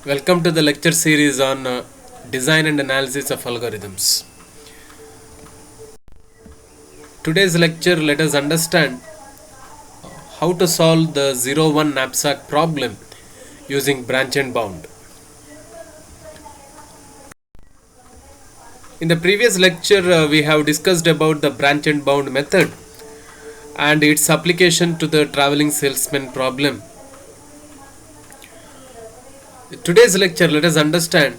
Welcome to the lecture series on design and analysis of algorithms. Today's lecture, let us understand how to solve the 0-1 knapsack problem using branch and bound. In the previous lecture, we have discussed about the branch and bound method and its application to the traveling salesman problem. Today's lecture, let us understand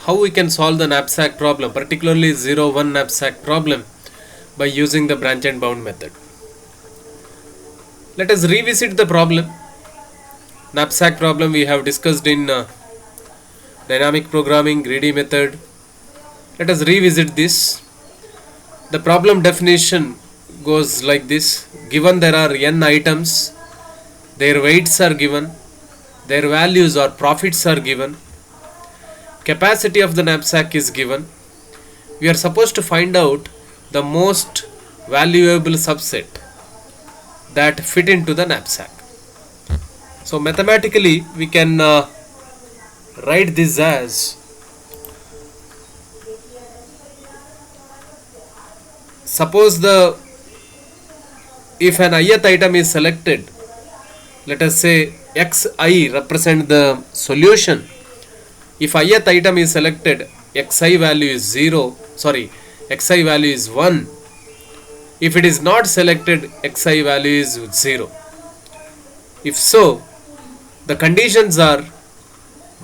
how we can solve the knapsack problem, particularly 0-1 knapsack problem, by using the branch and bound method. Let us revisit the problem. Knapsack problem we have discussed in dynamic programming, greedy method. Let us revisit this. The problem definition goes like this. Given there are n items, their weights are given, their values or profits are given, capacity of the knapsack is given. We are supposed to find out the most valuable subset that fit into the knapsack. So mathematically we can write this as suppose if an ith item is selected, let us say xi represent the solution. If ith item is selected, xi value is 1. If it is not selected, xi value is 0. If so, the conditions are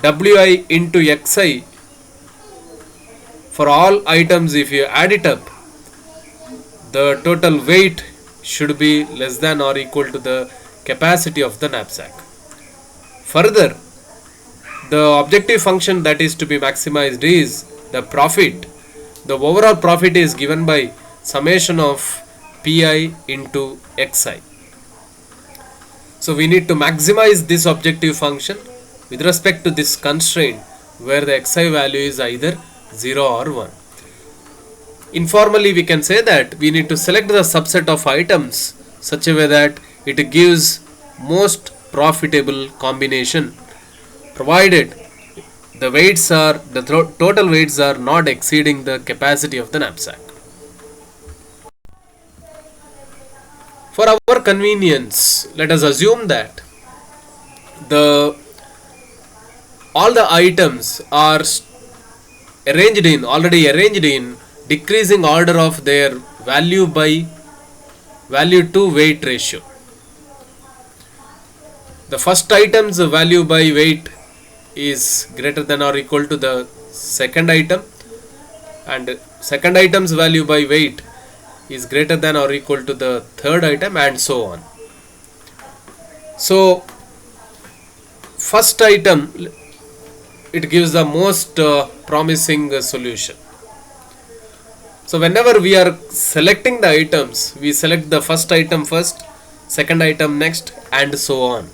wi into xi for all items. If you add it up, the total weight should be less than or equal to the capacity of the knapsack. Further, the objective function that is to be maximized is the profit. The overall profit is given by summation of pi into xi. So we need to maximize this objective function with respect to this constraint where the xi value is either 0 or 1. Informally we can say that we need to select the subset of items such a way that it gives most profitable combination, provided the total weights are not exceeding the capacity of the knapsack. For our convenience, let us assume that all the items are already arranged in decreasing order of their value to weight ratio. The first item's value by weight is greater than or equal to the second item, and second item's value by weight is greater than or equal to the third item, and so on. So first item, it gives the most promising solution. So whenever we are selecting the items, we select the first item first, second item next, and so on.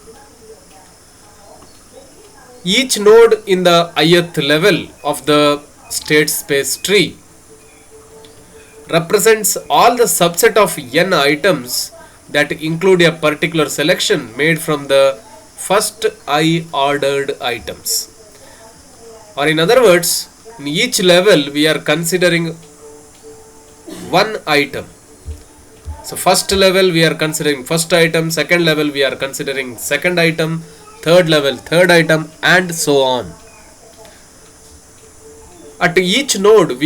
Each node in the ith level of the state space tree represents all the subset of n items that include a particular selection made from the first I ordered items. Or in other words, in each level we are considering one item. So first level we are considering first item, second level we are considering second item, third level third item, and so on. At each node of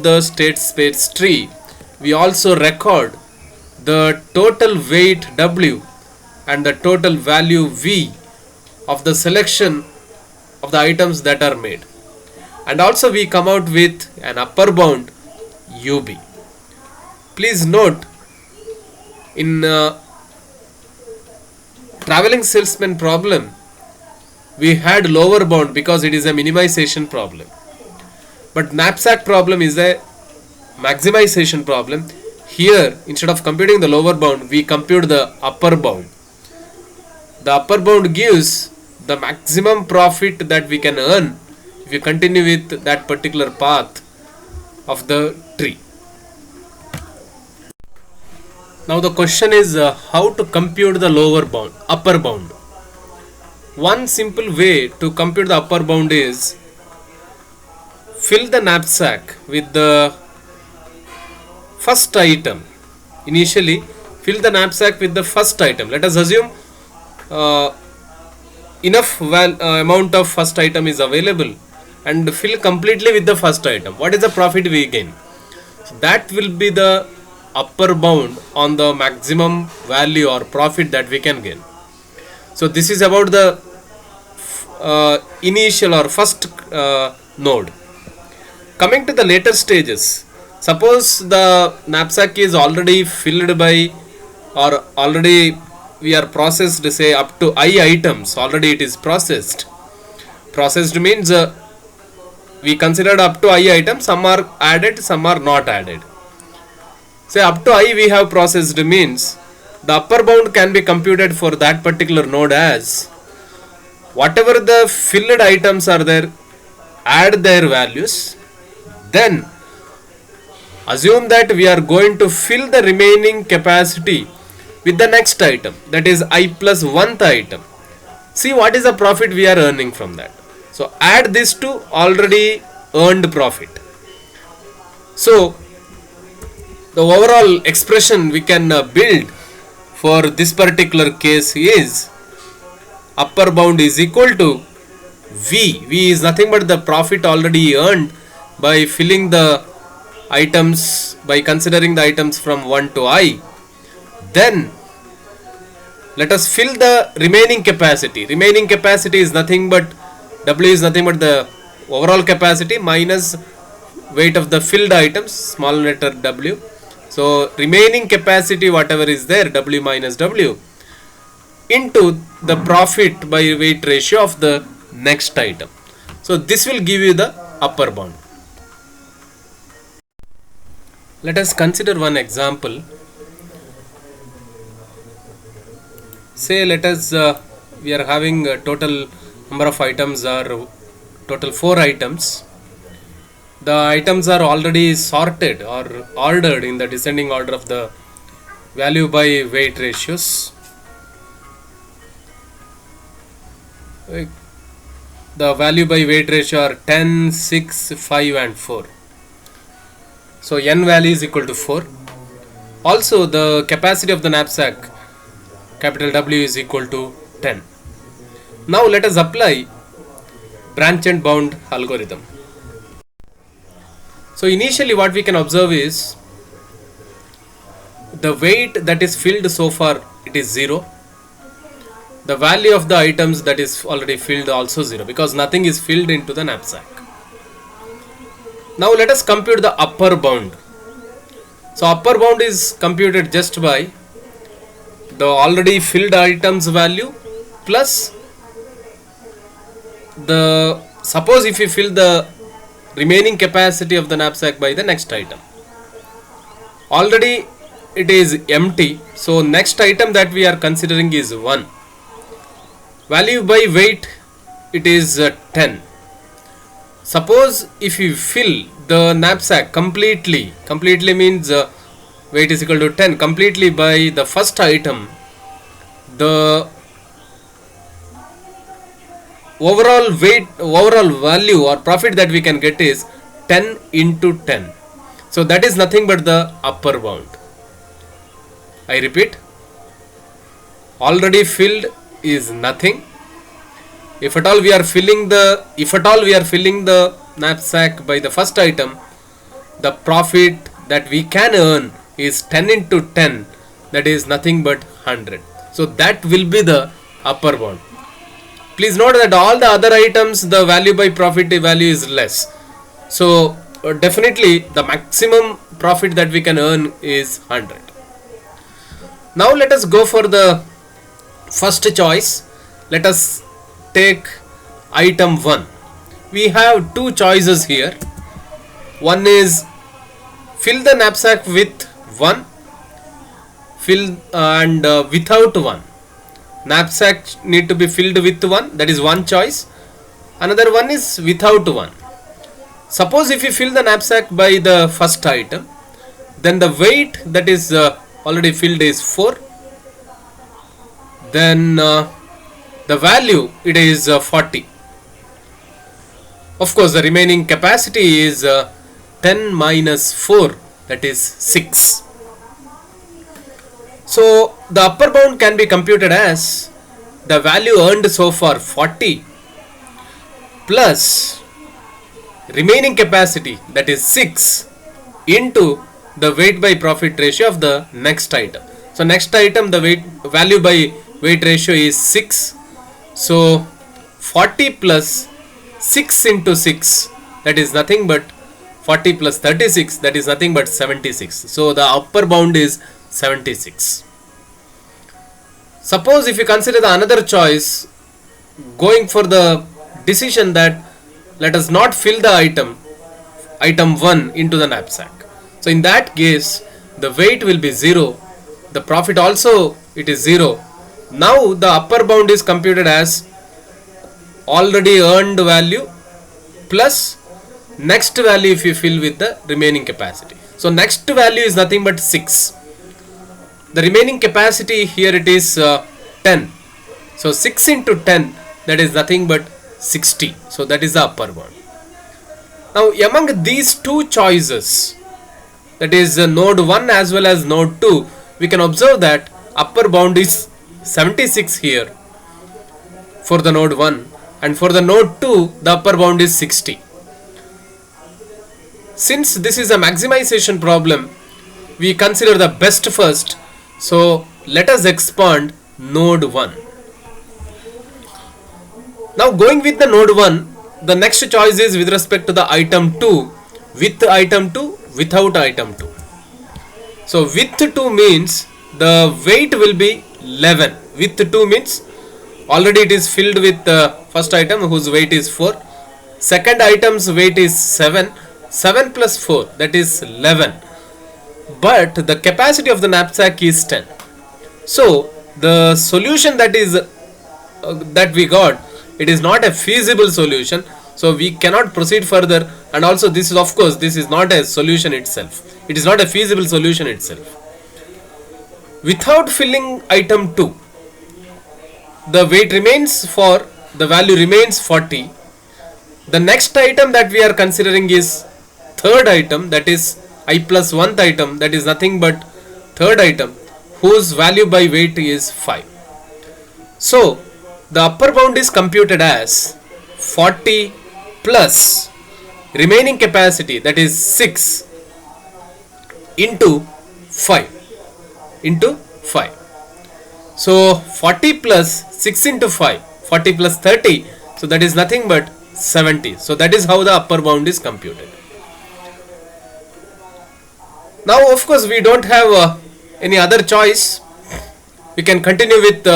the state space tree, we also record the total weight w and the total value v of the selection of the items that are made, and also we come out with an upper bound ub. Please note, in traveling salesman problem we had lower bound because it is a minimization problem, but knapsack problem is a maximization problem. Here, instead of computing the lower bound, we compute the upper bound. The upper bound gives the maximum profit that we can earn if you continue with that particular path of the tree. Now the question is how to compute the upper bound. One simple way to compute the upper bound is fill the knapsack with the first item. Initially, fill the knapsack with the first item. Let us assume enough amount of first item is available and fill completely with the first item. What is the profit we gain? So that will be the upper bound on the maximum value or profit that we can gain. So this is about the initial or first node. Coming to the later stages, suppose the knapsack is already filled by or already we are processed, say up to I items, already it is processed. Processed means we considered up to I items, some are added, some are not added. Say up to I we have processed means the upper bound can be computed for that particular node as whatever the filled items are there, add their values, then assume that we are going to fill the remaining capacity with the next item, that is I plus 1th item. See what is the profit we are earning from that. So add this to already earned profit. So the overall expression we can build for this particular case is upper bound is equal to V. V is nothing but the profit already earned by filling the items, by considering the items from 1 to I. Then let us fill the remaining capacity. Remaining capacity is nothing but W is nothing but the overall capacity minus weight of the filled items, small letter W. So remaining capacity whatever is there, W minus W, into the profit by weight ratio of the next item. So this will give you the upper bound. Let us consider one example. Say let us we are having a total number of items are total 4 items. The items are already sorted or ordered in the descending order of the value by weight ratios. The value by weight ratio are 10, 6, 5 and 4. So n value is equal to 4. Also the capacity of the knapsack, capital W, is equal to 10. Now let us apply branch and bound algorithm. So initially what we can observe is the weight that is filled so far, it is 0. The value of the items that is already filled also 0, because nothing is filled into the knapsack. Now let us compute the upper bound. So upper bound is computed just by the already filled items value plus the, suppose if we fill the remaining capacity of the knapsack by the next item. Already it is empty, so next item that we are considering is 1. Value by weight, it is 10. Suppose if you fill the knapsack completely means weight is equal to 10, completely by the first item, the overall value or profit that we can get is 10 into 10. So that is nothing but the upper bound. I repeat, already filled is nothing. If at all we are filling the knapsack by the first item, the profit that we can earn is 10 into 10, that is nothing but 100. So that will be the upper bound. Please note that all the other items, the value by profit value is less. So definitely the maximum profit that we can earn is 100. Now let us go for the first choice. Let us take item 1. We have two choices here. One is fill the knapsack with 1, fill and without 1. Knapsack need to be filled with 1, that is one choice. Another one is without 1. Suppose if you fill the knapsack by the first item, then the weight that is already filled is 4. Then the value, it is 40. Of course, the remaining capacity is 10 minus 4, that is 6. So the upper bound can be computed as the value earned so far 40 plus remaining capacity, that is 6, into the weight by profit ratio of the next item. So next item, the value by weight ratio is 6. So 40 plus 6 into 6, that is nothing but 40 plus 36, that is nothing but 76. So the upper bound is 76. Suppose if you consider the another choice, going for the decision that let us not fill the item 1 into the knapsack. So in that case, the weight will be 0, the profit also it is 0. Now the upper bound is computed as already earned value plus next value if you fill with the remaining capacity. So next value is nothing but 6. The remaining capacity here it is 10. So 6 into 10, that is nothing but 60. So that is the upper bound. Now among these two choices, that is node 1 as well as node 2, we can observe that upper bound is 76 here for the node 1, and for the node 2 the upper bound is 60. Since this is a maximization problem, we consider the best first. So let us expand node 1. Now going with the node 1, the next choice is with respect to the item 2, with item 2, without item 2. So with 2 means the weight will be 11. With 2 means already it is filled with the first item whose weight is 4. Second item's weight is 7. 7 plus 4, that is 11. But the capacity of the knapsack is 10. So the solution that is that we got, it is not a feasible solution. So we cannot proceed further, and also this is, of course, this is not a solution itself. It is not a feasible solution itself. Without filling item 2, the weight remains for, the value remains 40. The next item that we are considering is third item, that is I plus 1th item, that is nothing but third item whose value by weight is 5. So the upper bound is computed as 40 plus remaining capacity, that is 6, into 5. So 40 plus 6 into 5, 40 plus 30, so that is nothing but 70. So that is how the upper bound is computed. Now of course we don't have any other choice. We can continue with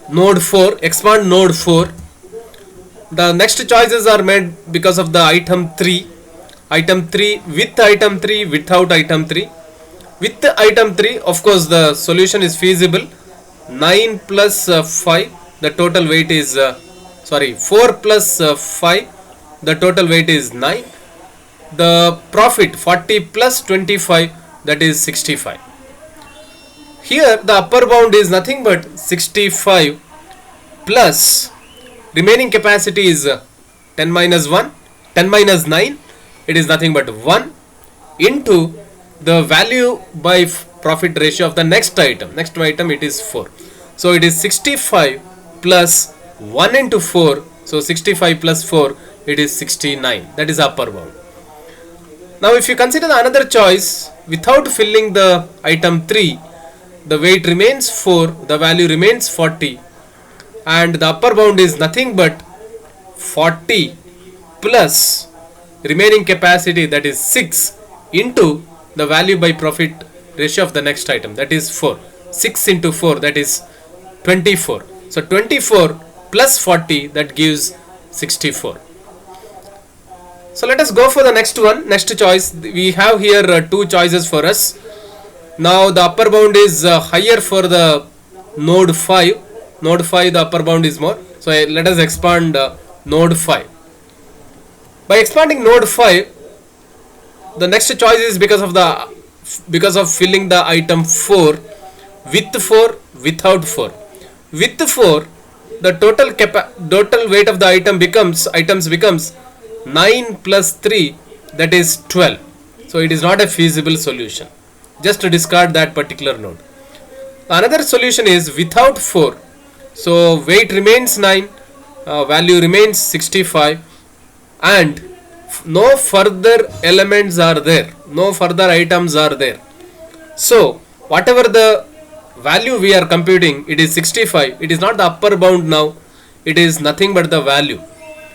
node 4, expand node 4. The next choices are made because of the item 3. Item 3, with item 3, without item 3. With item 3, of course the solution is feasible. 9 plus 5, the total weight is 4 plus 5, the total weight is 9. The profit 40 plus 25, that is 65. Here the upper bound is nothing but 65 plus remaining capacity is 10 minus 1, 10 minus 9, it is nothing but 1, into the value by profit ratio of the next item. Next item it is 4. So it is 65 plus 1 into 4. So 65 plus 4, it is 69. That is upper bound. Now if you consider the another choice, without filling the item 3, the weight remains 4, the value remains 40, and the upper bound is nothing but 40 plus remaining capacity, that is 6, into the value by profit ratio of the next item, that is 4. 6 into 4, that is 24. So 24 plus 40, that gives 64. So let us go for the next one, next choice. We have here two choices for us. Now the upper bound is higher for the node 5. Node 5, the upper bound is more. So let us expand node 5. By expanding node 5, the next choice is because of the because of filling the item 4 with 4, without 4. With 4, the total weight of the items becomes 9 plus 3, that is 12. So it is not a feasible solution. Just to discard that particular node. Another solution is without 4. So weight remains 9, value remains 65, and no further elements are there, no further items are there. So whatever the value we are computing, it is 65. It is not the upper bound now, it is nothing but the value.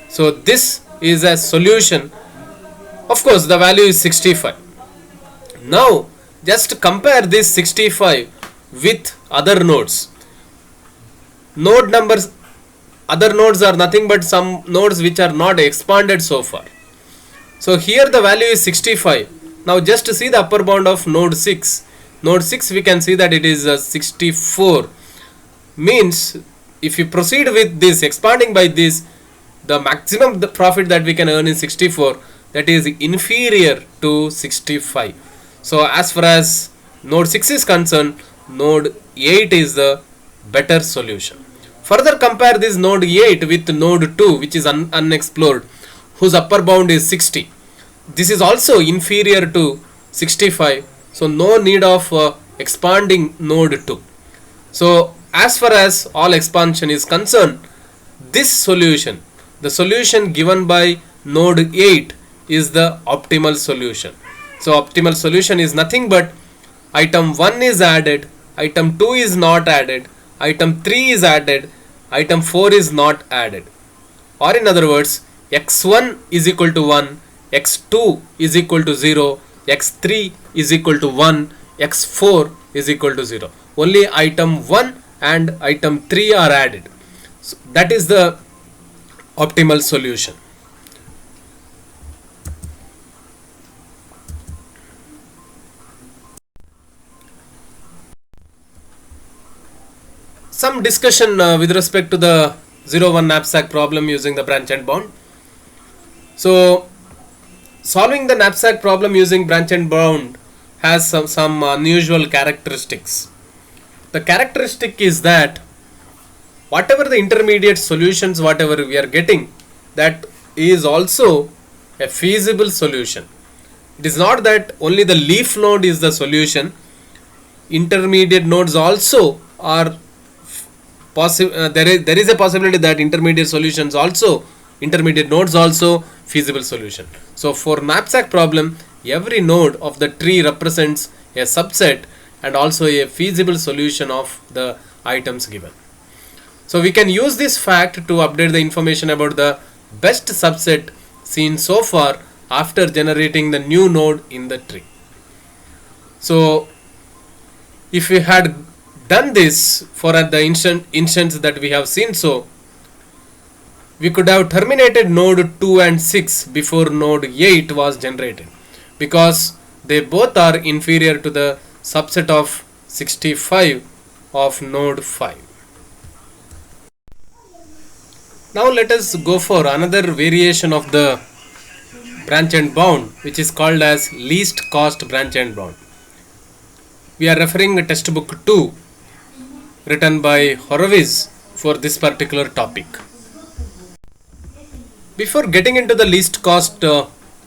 So this is a solution. Of course the value is 65. Now just compare this 65 with other nodes. Node numbers, other nodes are nothing but some nodes which are not expanded so far. So here the value is 65. Now just to see the upper bound of node 6. Node 6 we can see that it is 64. Means if you proceed with this, expanding by this, the maximum the profit that we can earn is 64. That is inferior to 65. So as far as node 6 is concerned, node 8 is the better solution. Further compare this node 8 with node 2, which is unexplored, whose upper bound is 60. This is also inferior to 65. So no need of expanding node 2. So as far as all expansion is concerned, this solution, the solution given by node 8, is the optimal solution. So optimal solution is nothing but item 1 is added, item 2 is not added, item 3 is added, item 4 is not added. Or in other words, x1 is equal to 1, x2 is equal to 0, x3 is equal to 1, x4 is equal to 0. Only item 1 and item 3 are added. So that is the optimal solution. Some discussion with respect to the 0-1 knapsack problem using the branch and bound. So solving the knapsack problem using branch and bound has some unusual characteristics. The characteristic is that whatever the intermediate solutions, whatever we are getting, that is also a feasible solution. It is not that only the leaf node is the solution. Intermediate nodes also are possible. There is a possibility that intermediate nodes also feasible solution. So for knapsack problem, every node of the tree represents a subset and also a feasible solution of the items given. So we can use this fact to update the information about the best subset seen so far after generating the new node in the tree. So if we had done this for the instance that we have seen, so we could have terminated node 2 and 6 before node 8 was generated, because they both are inferior to the subset of 65 of node 5. Now let us go for another variation of the branch and bound, which is called as least cost branch and bound. We are referring to textbook 2 written by Horowitz for this particular topic. Before getting into the least cost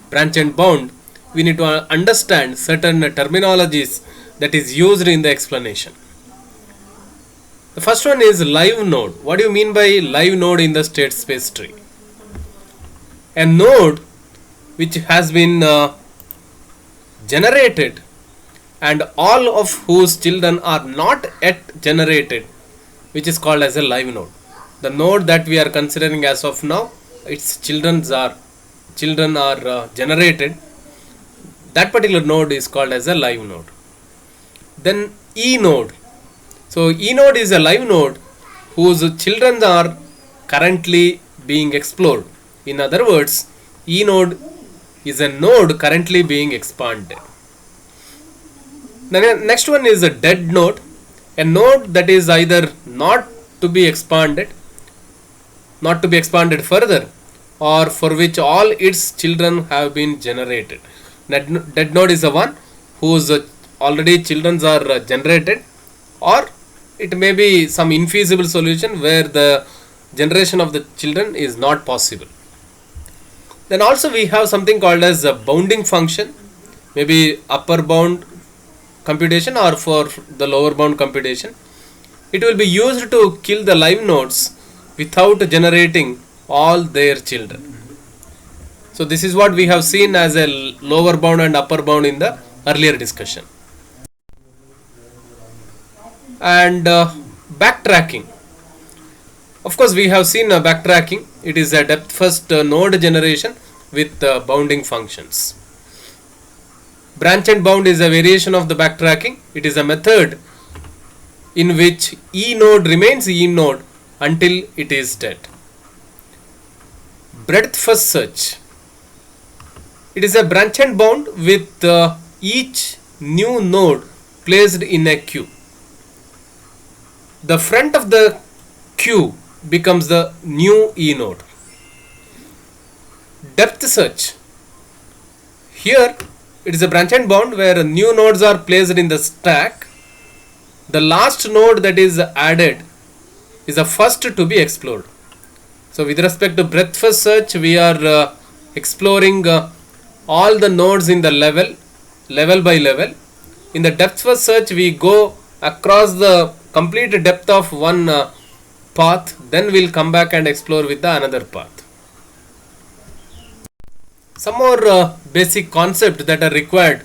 branch and bound, we need to understand certain terminologies that is used in the explanation. The first one is live node. What do you mean by live node in the state space tree? A node which has been generated and all of whose children are not yet generated, which is called as a live node. The node that we are considering as of now, its children are generated. That particular node is called as a live node. Then E node. So E node is a live node whose children are currently being explored. In other words, E node is a node currently being expanded. The next one is a dead node, a node that is either not to be expanded further, or for which all its children have been generated. Dead node is the one whose already children are generated, or it may be some infeasible solution where the generation of the children is not possible. Then also we have something called as a bounding function, maybe upper bound computation or for the lower bound computation. It will be used to kill the live nodes without generating all their children. So this is what we have seen as a lower bound and upper bound in the earlier discussion. And backtracking. Of course, we have seen backtracking. It is a depth first node generation with bounding functions. Branch and bound is a variation of the backtracking. It is a method in which E node remains E node until it is dead. Breadth first search. It is a branch and bound with each new node placed in a queue. The front of the queue becomes the new E node. Depth search. Here it is a branch and bound where new nodes are placed in the stack. The last node that is added is the first to be explored. So with respect to breadth first search, we are exploring all the nodes in the level by level. In the depth first search, we go across the complete depth of one path, then we'll come back and explore with the another path. Some more basic concepts that are required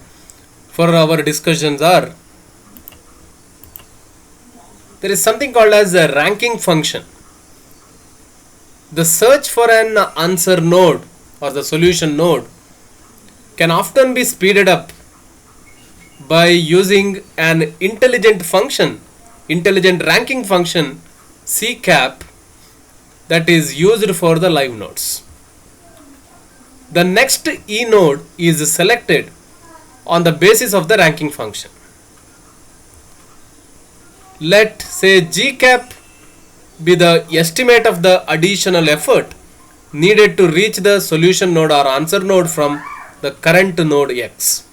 for our discussions are, there is something called as a ranking function. The search for an answer node or the solution node can often be speeded up by using an intelligent ranking function CCAP that is used for the live nodes. The next E node is selected on the basis of the ranking function. Let say GCAP be the estimate of the additional effort needed to reach the solution node or answer node from the current node X.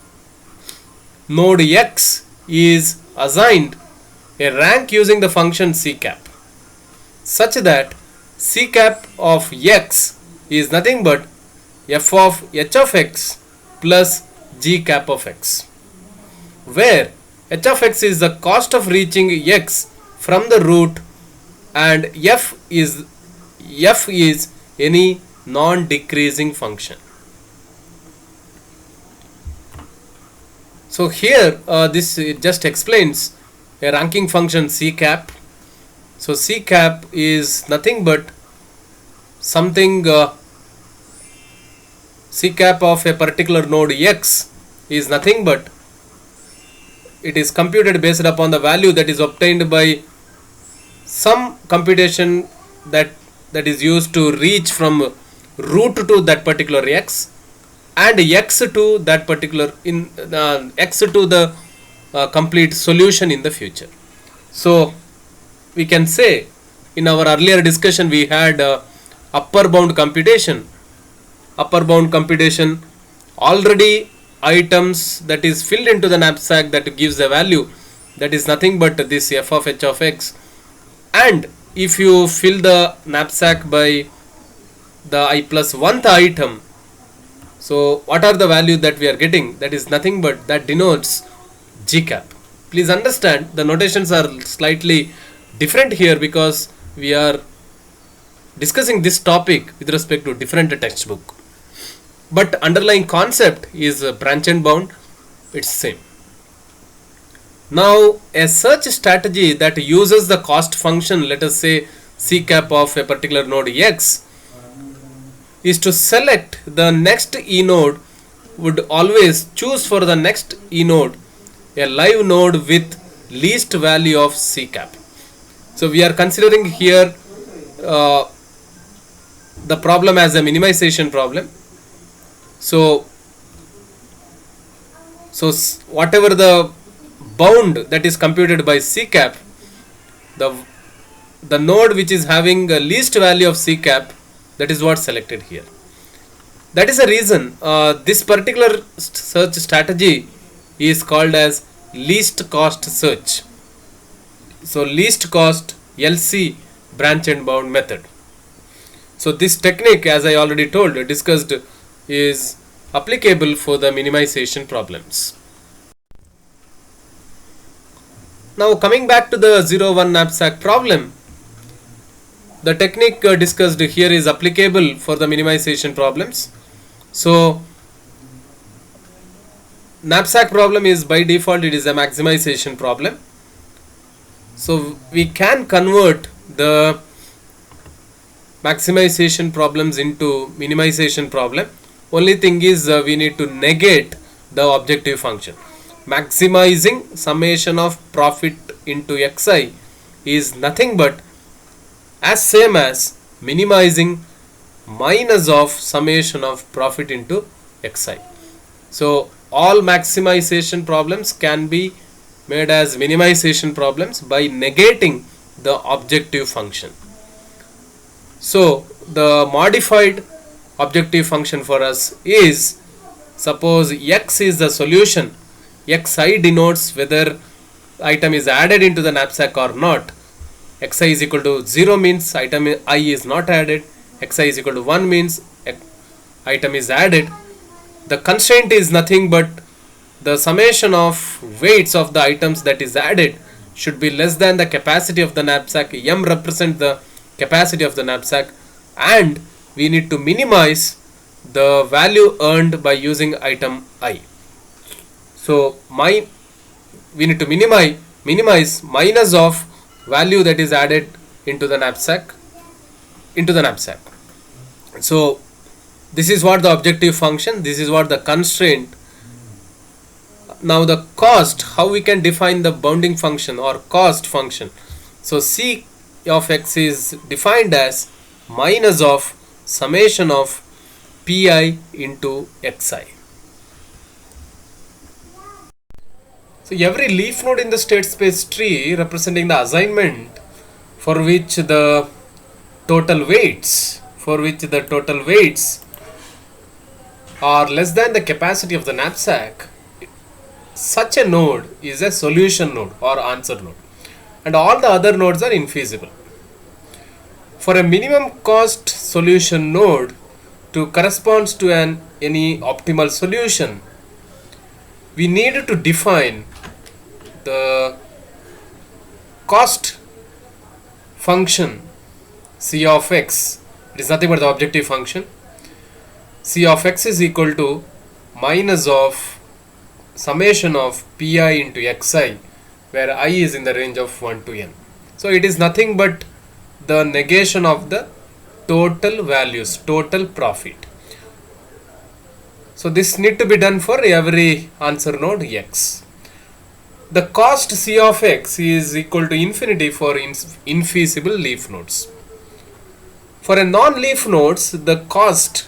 Node X is assigned a rank using the function CCAP, such that CCAP of X is nothing but f of h of x plus GCAP of x, where h of x is the cost of reaching x from the root and f is any non-decreasing function. So here this just explains a ranking function CCAP. So CCAP is nothing but something CCAP of a particular node X is nothing but it is computed based upon the value that is obtained by some computation that is used to reach from root to that particular X and X to that particular X to the complete solution in the future. So we can say in our earlier discussion we had upper bound computation. Already items that is filled into the knapsack that gives a value that is nothing but this f of h of x, and if you fill the knapsack by the I plus 1th item, so what are the value that we are getting? That is nothing but that denotes GCAP. Please understand the notations are slightly different here because we are discussing this topic with respect to different textbook, but underlying concept is branch and bound, it's same. Now a search strategy that uses the cost function, let us say CCAP of a particular node X, is to select the next E node, would always choose for the next E node a live node with least value of CCAP. So we are considering here the problem as a minimization problem. So whatever the bound that is computed by CCAP, the node which is having a least value of CCAP, that is what selected here. That is the reason this particular search strategy is called as least cost search. So least cost LC branch and bound method. So this technique, as I already discussed, is applicable for the minimization problems. Now coming back to the 0-1 knapsack problem, the technique discussed here is applicable for the minimization problems. So knapsack problem is by default it is a maximization problem. So we can convert the maximization problems into minimization problem. Only thing is we need to negate the objective function. Maximizing summation of profit into xi is nothing but as same as minimizing minus of summation of profit into xi. So all maximization problems can be made as minimization problems by negating the objective function. So the modified objective function for us is, suppose x is the solution, xi denotes whether item is added into the knapsack or not. Xi is equal to 0 means item I is not added, xi is equal to 1 means item is added. The constraint is nothing but the summation of weights of the items that is added should be less than the capacity of the knapsack. M represents the capacity of the knapsack, and we need to minimize the value earned by using item I. So we need to minimize minus of value that is added into the knapsack. So this is what the objective function, this is what the constraint. Now the cost, how we can define the bounding function or cost function. So C of x is defined as minus of summation of pi into xi. So every leaf node in the state space tree representing the assignment for which the total weights are less than the capacity of the knapsack, such a node is a solution node or answer node, and all the other nodes are infeasible. For a minimum cost solution node to correspond to any optimal solution, we need to define the cost function C of x. It is nothing but the objective function. C of x is equal to minus of summation of pi into xi, where I is in the range of 1 to n. So it is nothing but the negation of the total values, total profit. So this need to be done for every answer node x. The cost C of x is equal to infinity for infeasible leaf nodes. For a non-leaf nodes, the cost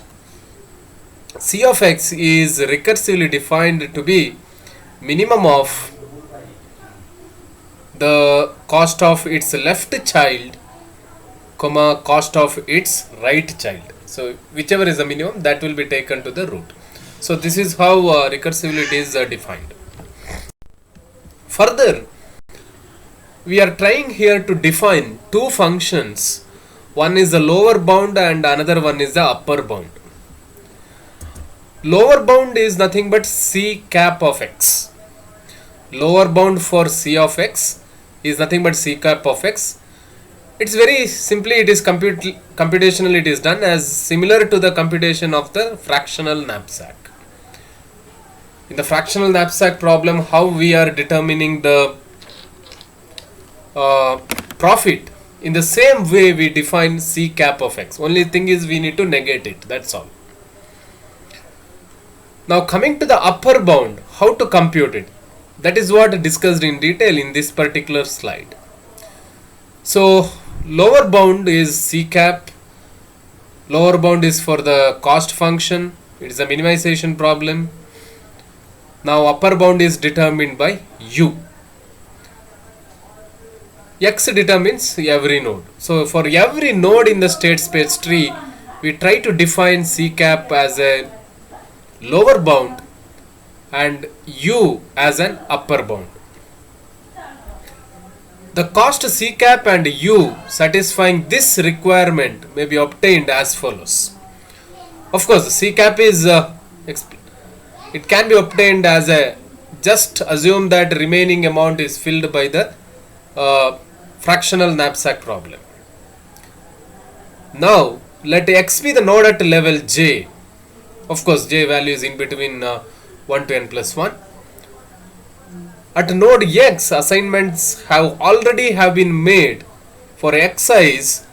C of x is recursively defined to be minimum of the cost of its left child, comma cost of its right child. So whichever is the minimum, that will be taken to the root. So this is how recursively it is defined. Further, we are trying here to define two functions. One is the lower bound and another one is the upper bound. Lower bound is nothing but C cap of x. Lower bound for C of x is nothing but C cap of x. It's very simply, it is computational, it is done as similar to the computation of the fractional knapsack. In the fractional knapsack problem, how we are determining the profit, in the same way we define C cap of x. Only thing is we need to negate it, that's all. Now coming to the upper bound, how to compute it, that is what discussed in detail in this particular slide. So lower bound is C cap. Lower bound is for the cost function. It is a minimization problem. Now upper bound is determined by U. X determines every node. So for every node in the state space tree, we try to define C cap as a lower bound and u as an upper bound. The cost C cap and u satisfying this requirement may be obtained as follows. Of course, C cap is it can be obtained as a, just assume that remaining amount is filled by the fractional knapsack problem. Now let x be the node at level j. Of course, j value is in between 1 to n plus 1. At node x, assignments have already been made for xi's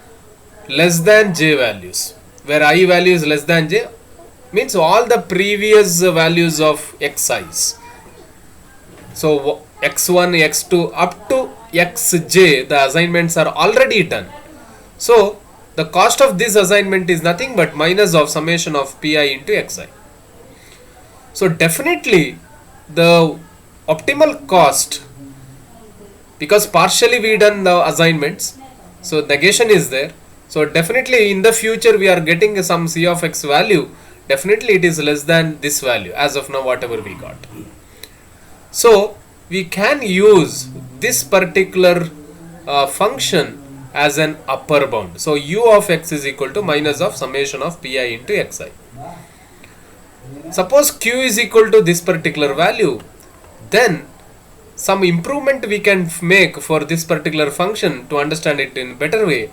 less than j values, where I value is less than j, means all the previous values of xi's. So x1, x2 up to xj, the assignments are already done. So the cost of this assignment is nothing but minus of summation of pi into xi. So definitely the optimal cost, because partially we done the assignments, so negation is there. So definitely in the future we are getting some c of x value. Definitely it is less than this value as of now, whatever we got. So we can use this particular function as an upper bound. So u of x is equal to minus of summation of pi into xi. Suppose q is equal to this particular value, then some improvement we can make for this particular function to understand it in a better way.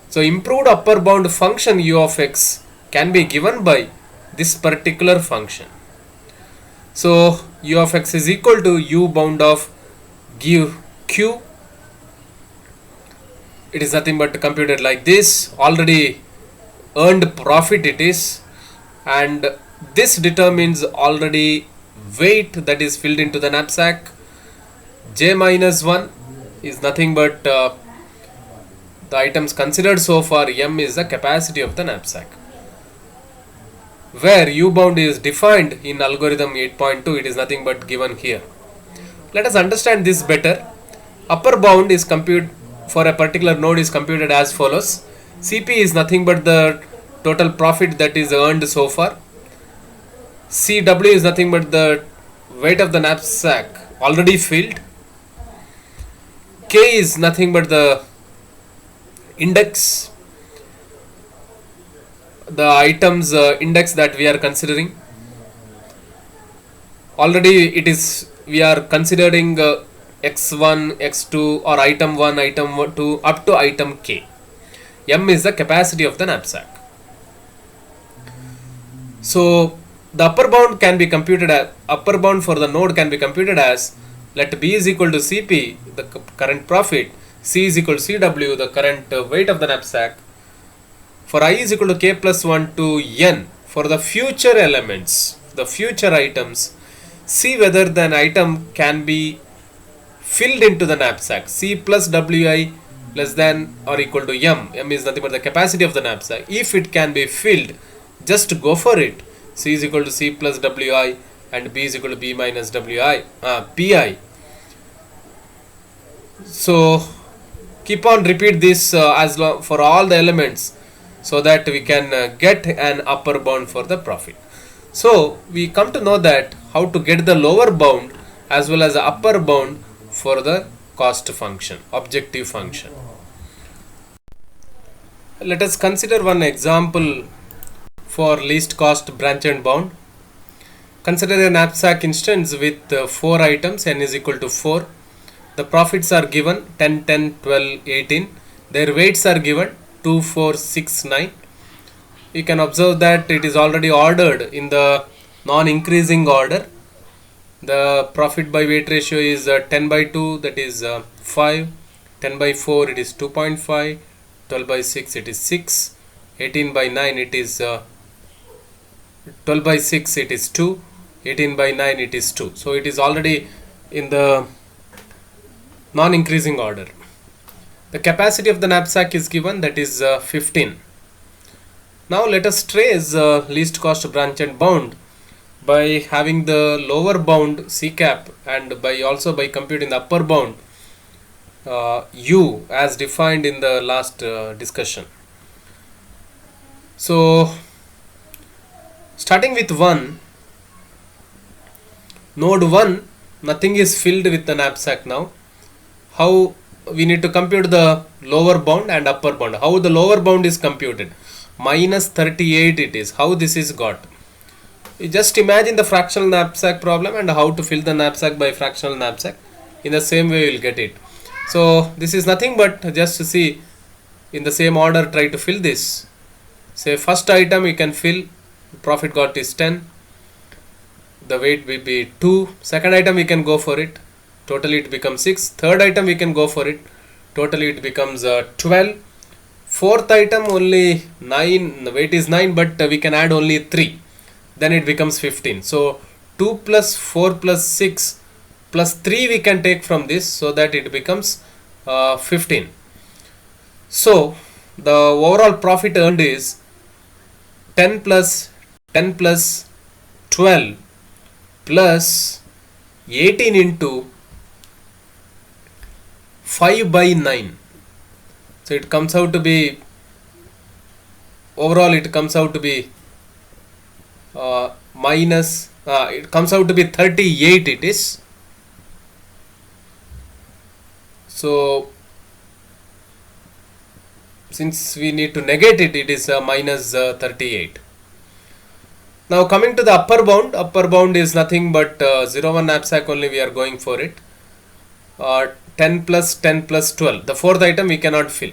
So improved upper bound function u of x can be given by this particular function. So u of x is equal to u bound of give q. It is nothing but computed like this. Already earned profit it is, and this determines already weight that is filled into the knapsack. J minus 1 is nothing but the items considered so far. M is the capacity of the knapsack, where u bound is defined in algorithm 8.2. It is nothing but given here. Let us understand this better. Upper bound is computed for a particular node is computed as follows. Cp is nothing but the total profit that is earned so far. Cw is nothing but the weight of the knapsack already filled. K is nothing but the index, the items index that we are considering. Already it is, we are considering x1, x2 or item 1, item 2 up to item k. M is the capacity of the knapsack. So the upper bound can be computed as, upper bound for the node can be computed as, let b is equal to cp, the current profit, c is equal to cw, the current weight of the knapsack, for I is equal to k plus 1 to n for the future elements, the future items. See whether the item can be filled into the knapsack. C plus wi less than or equal to m. M is nothing but the capacity of the knapsack. If it can be filled, just go for it. C is equal to C plus wi and B is equal to B minus pi. So keep on repeat this as long for all the elements, so that we can get an upper bound for the profit. So we come to know that how to get the lower bound as well as the upper bound for the cost function, objective function. Let us consider one example for least cost branch and bound. Consider a knapsack instance with 4 items, n is equal to 4. The profits are given 10, 10, 12, 18. Their weights are given 2, 4, 6, 9. You can observe that it is already ordered in the non-increasing order. The profit by weight ratio is 10 by 2, that is 5. 10 by 4, it is 2.5. 12 by 6, it is 6. 18 by 9, it is 12 by 6, it is 2. 18 by 9, it is 2. So it is already in the non-increasing order. The capacity of the knapsack is given, that is 15. Now let us trace least cost branch and bound by having the lower bound C cap and by also by computing the upper bound U as defined in the last discussion. So starting with 1, Node 1, nothing is filled with the knapsack now. How we need to compute the lower bound and upper bound. How the lower bound is computed? Minus 38 it is. How this is got? You just imagine the fractional knapsack problem and how to fill the knapsack by fractional knapsack. In the same way you will get it. So this is nothing but just to see in the same order try to fill this. Say first item you can fill, profit got is 10, the weight will be 2. Second item we can go for it, totally it becomes 6. Third item we can go for it, totally it becomes 12. Fourth item only 9, the weight is 9 but we can add only 3, then it becomes 15. So 2 plus 4 plus 6 plus 3 we can take from this, so that it becomes 15. So the overall profit earned is 10 plus 12 plus 18 into 5 by 9. So it comes out to be, overall it comes out to be it comes out to be 38 it is. So since we need to negate it, it is minus 38. Now coming to the upper bound is nothing but 01 knapsack only we are going for it. 10 plus 12. The fourth item we cannot fill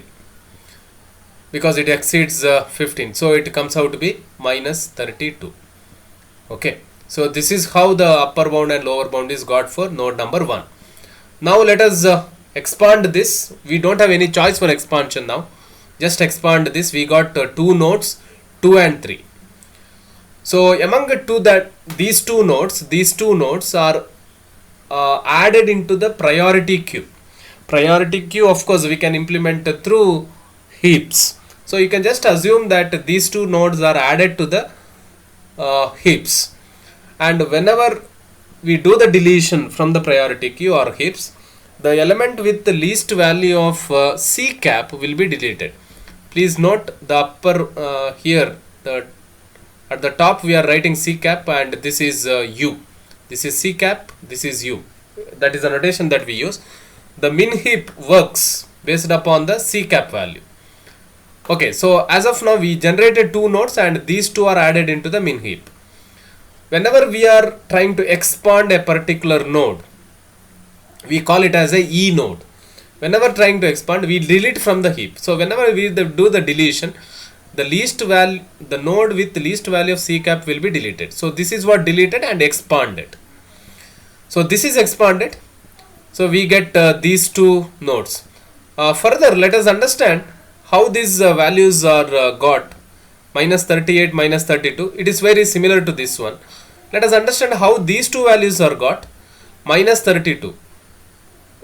because it exceeds 15. So it comes out to be minus 32. Okay. So this is how the upper bound and lower bound is got for node number 1. Now let us expand this. We don't have any choice for expansion now. Just expand this. We got 2 nodes, 2 and 3. So among these two nodes are added into the priority queue. Priority queue, of course, we can implement through heaps. So you can just assume that these 2 nodes are added to the heaps. And whenever we do the deletion from the priority queue or heaps, the element with the least value of C cap will be deleted. Please note the upper here, at the top we are writing C cap and this is U. This is C cap, this is U. That is the notation that we use. The min heap works based upon the C cap value. Okay, so as of now we generated 2 nodes and these 2 are added into the min heap. Whenever we are trying to expand a particular node, we call it as a E node. Whenever trying to expand, we delete from the heap. So whenever we do the deletion, the node with the least value of C cap will be deleted. So this is what deleted and expanded. So this is expanded. So we get these 2 nodes. Further, let us understand how these values are got. Minus 38, minus 32. It is very similar to this one. Let us understand how these 2 values are got. Minus 32.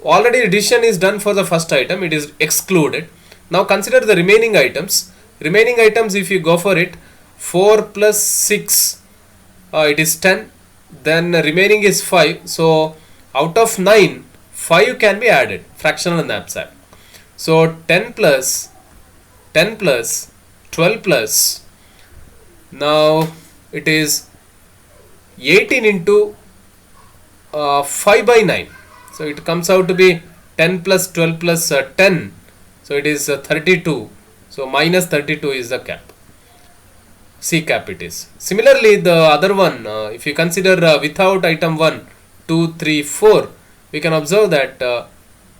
Already addition is done for the first item, it is excluded. Now consider the remaining items. Remaining items, if you go for it, 4 plus 6, it is 10. Then remaining is 5. So out of 9, 5 can be added, fractional knapsack. So 10 plus 12 plus, now it is 18 into 5 by 9. So it comes out to be 10 plus 12 plus 10. So it is 32. So minus 32 is the cap. C cap it is. Similarly, the other one, if you consider without item 1, 2, 3, 4, we can observe that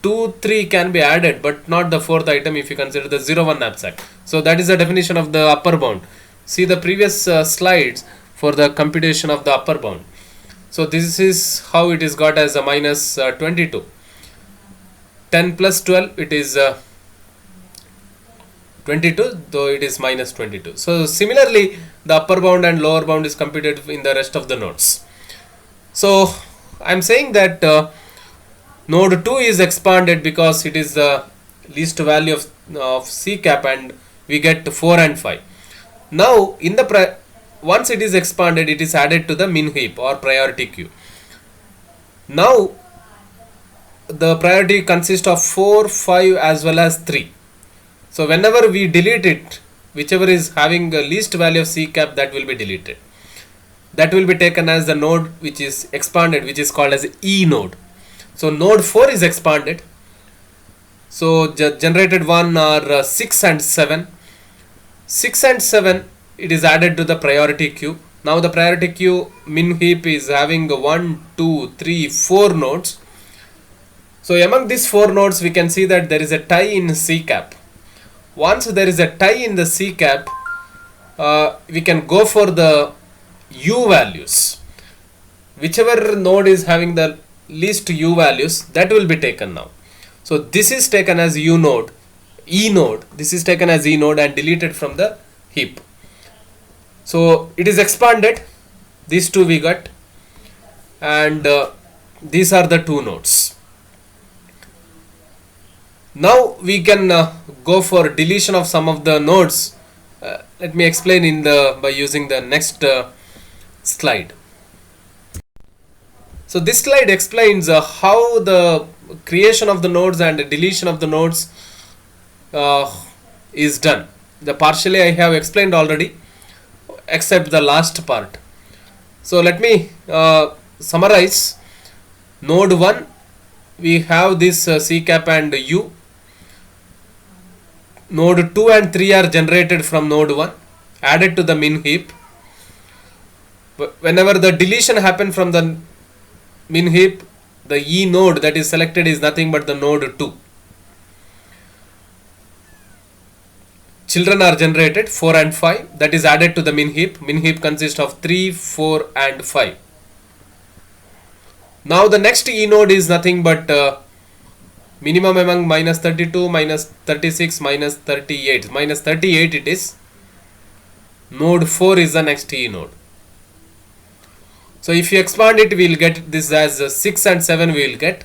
2, 3 can be added, but not the fourth item if you consider the 01 knapsack. So that is the definition of the upper bound. See the previous slides for the computation of the upper bound. So this is how it is got as a minus 22. 10 plus 12, it is 22, though it is minus 22. So similarly, the upper bound and lower bound is computed in the rest of the nodes. So I am saying that node 2 is expanded because it is the least value of C cap and we get 4 and 5. Now in the once it is expanded, it is added to the min heap or priority queue. Now the priority consists of 4, 5 as well as 3. So whenever we delete it, whichever is having the least value of C cap, that will be deleted. that will be taken as the node which is expanded, which is called as E node. So node 4 is expanded. So generated one are 6 and 7. 6 and 7, it is added to the priority queue. Now the priority queue min heap is having 1, 2, 3, 4 nodes. So among these 4 nodes, we can see that there is a tie in C cap. Once there is a tie in the C cap, we can go for the U values. Whichever node is having the least U values, that will be taken now. So this is taken as U node, E node. This is taken as E node and deleted from the heap. So it is expanded. These two we got, and these are the 2 nodes. Now we can go for deletion of some of the nodes. Let me explain by using the next slide. So this slide explains how the creation of the nodes and the deletion of the nodes is done. Partially I have explained already, except the last part. So let me summarize. Node 1, we have this C cap and U. Node 2 and 3 are generated from node 1, added to the min heap. Whenever the deletion happen from the min heap, the E node that is selected is nothing but the node 2. Children are generated 4 and 5, that is added to the min heap. Min heap consists of 3, 4 and 5. Now the next E node is nothing but minimum among minus 32, minus 36, minus 38. Minus 38 it is. Node 4 is the next E node. So if you expand it, we will get this as 6 and 7 we will get.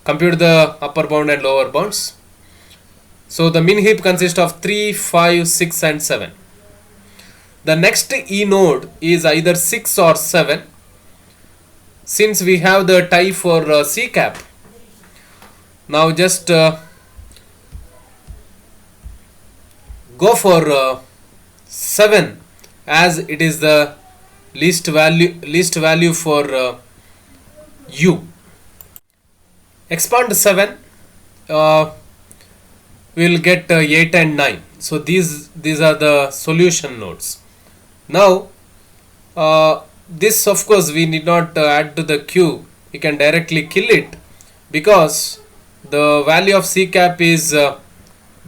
Compute the upper bound and lower bounds. So the min heap consists of 3, 5, 6 and 7. The next E node is either 6 or 7. Since we have the tie for C cap, now just go for 7, as it is the least value for U. Expand 7, we will get 8 and 9. So these are the solution nodes. Now this, of course, we need not add to the queue. We can directly kill it, because the value of C cap is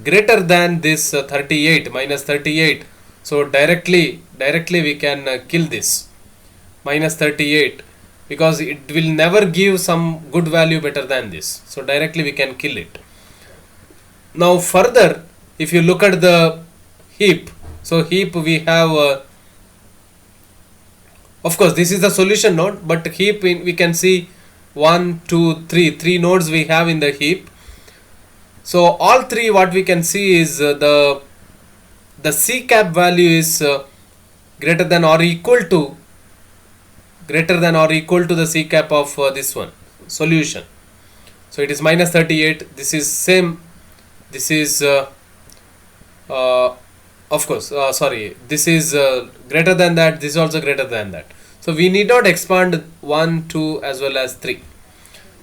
greater than this 38, minus 38. So directly we can kill this minus 38, because it will never give some good value better than this. So directly we can kill it. Now further, if you look at the heap, so heap we have of course this is the solution node, but heap we can see 1, 2, 3 nodes we have in the heap. So all 3, what we can see is the C cap value is greater than or equal to the C cap of this one solution. So it is minus 38. This is same. This is of course sorry, this is greater than that. This is also greater than that. So we need not expand 1, 2 as well as 3.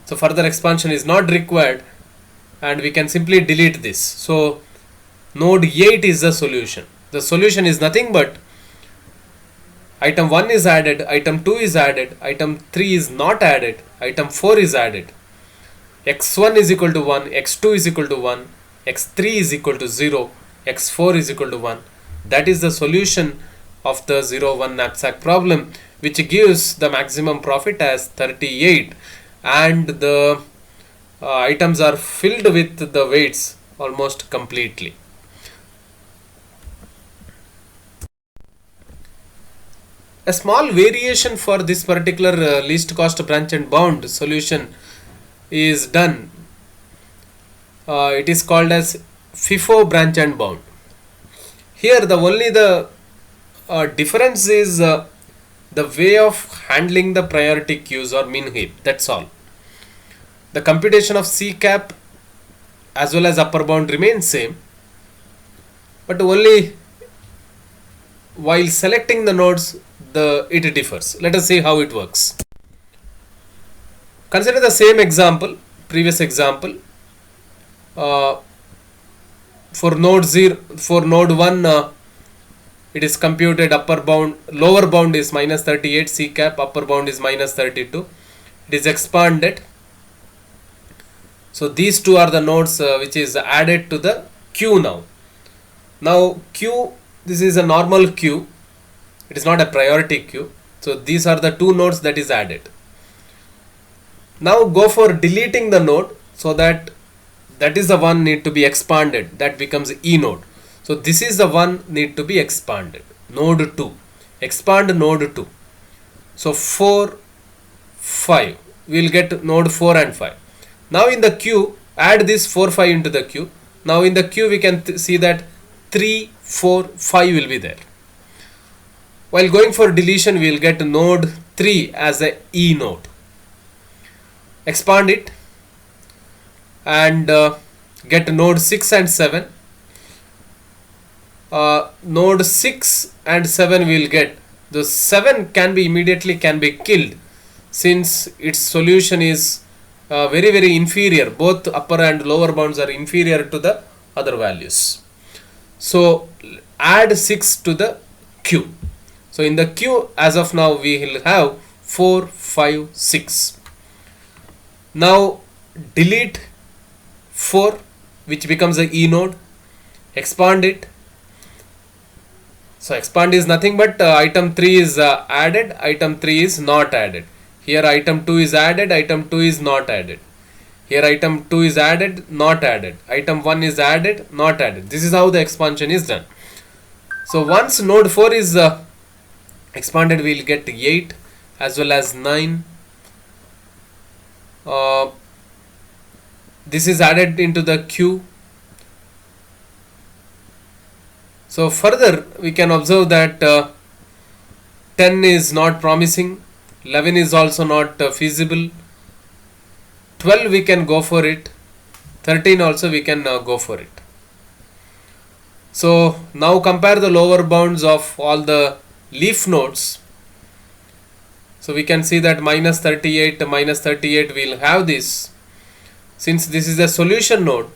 So further expansion is not required, and we can simply delete this. So node 8 is the solution. The solution is nothing but item 1 is added, item 2 is added, item 3 is not added, item 4 is added. X1 is equal to 1, X2 is equal to 1, X3 is equal to 0, X4 is equal to 1. That is the solution of the 0-1 knapsack problem, which gives the maximum profit as 38, and the items are filled with the weights almost completely. A small variation for this particular least cost branch and bound solution is done. It is called as FIFO branch and bound. Here the difference is the way of handling the priority queues or min heap. That's all. The computation of C cap as well as upper bound remains same, but only while selecting the nodes, it differs. Let us see how it works. Consider the same example, previous example. For node 0, for node 1, it is computed lower bound is minus 38 C cap, upper bound is minus 32. It is expanded. So these two are the nodes which is added to the queue now. Now queue, this is a normal queue. It is not a priority queue. So these are the two nodes that is added. Now go for deleting the node, so that is the one need to be expanded. That becomes E node. So this is the one need to be expanded. Node 2. Expand node 2. So 4, 5. We will get node 4 and 5. Now in the queue, add this 4, 5 into the queue. Now in the queue we can see that 3, 4, 5 will be there. While going for deletion, we will get node 3 as a E node. Expand it and get node 6 and 7. Node 6 and 7 will get. The 7 can be immediately killed, since its solution is very inferior. Both upper and lower bounds are inferior to the other values. So add 6 to the queue. So in the queue, as of now, we will have 4, 5, 6. Now delete 4, which becomes a E node. Expand it. So expand is nothing but item 3 is added, item 3 is not added. Here item 2 is added, item 2 is not added. Here item 2 is added, not added. Item 1 is added, not added. This is how the expansion is done. So once node 4 is expanded, we will get 8 as well as 9. This is added into the queue. So further we can observe that 10 is not promising, 11 is also not feasible, 12 we can go for it, 13 also we can go for it. So now compare the lower bounds of all the leaf nodes. So we can see that minus 38 we will have this. Since this is a solution node,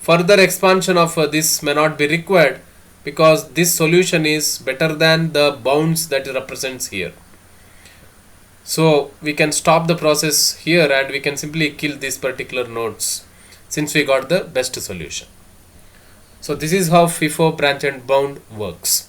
further expansion of this may not be required, because this solution is better than the bounds that it represents here. So we can stop the process here and we can simply kill these particular nodes, since we got the best solution. So this is how FIFO branch and bound works.